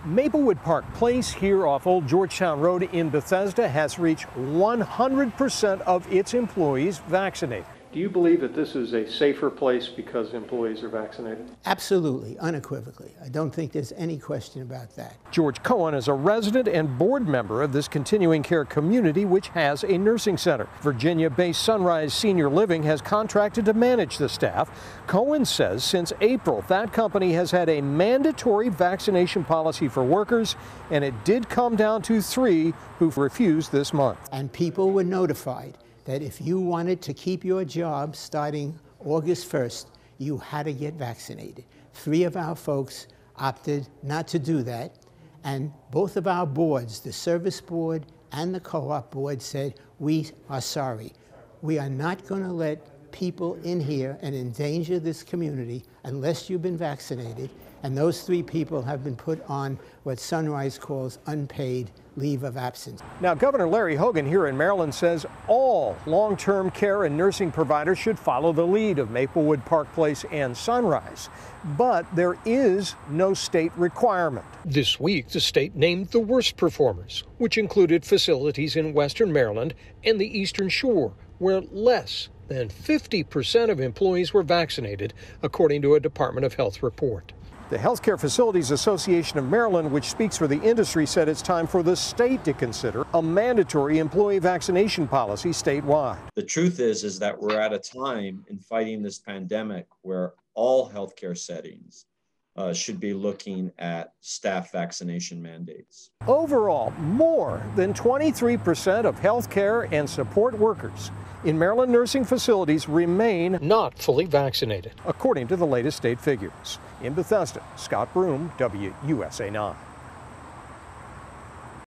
Maplewood Park Place here off Old Georgetown Road in Bethesda has reached 100% of its employees vaccinated. Do you believe that this is a safer place because employees are vaccinated? Absolutely, unequivocally. I don't think there's any question about that. George Cohen is a resident and board member of this continuing care community, which has a nursing center. Virginia-based Sunrise Senior Living has contracted to manage the staff. Cohen says since April, that company has had a mandatory vaccination policy for workers, and it did come down to 3 who refused this month. And people were notified that if you wanted to keep your job starting August 1st, you had to get vaccinated. 3 of our folks opted not to do that, and both of our boards, the service board and the co-op board, said, we are sorry. We are not going to let people in here and endanger this community unless you've been vaccinated. And those 3 people have been put on what Sunrise calls unpaid leave of absence. Now, Governor Larry Hogan here in Maryland says all long-term care and nursing providers should follow the lead of Maplewood Park Place and Sunrise. But there is no state requirement. This week, the state named the worst performers, which included facilities in Western Maryland and the Eastern Shore, where less than 50% of employees were vaccinated, according to a Department of Health report. The Healthcare Facilities Association of Maryland, which speaks for the industry, said it's time for the state to consider a mandatory employee vaccination policy statewide. The truth is that we're at a time in fighting this pandemic where all healthcare settings should be looking at staff vaccination mandates. Overall, more than 23% of healthcare and support workers in Maryland nursing facilities remain not fully vaccinated, according to the latest state figures. In Bethesda, Scott Broom, WUSA 9.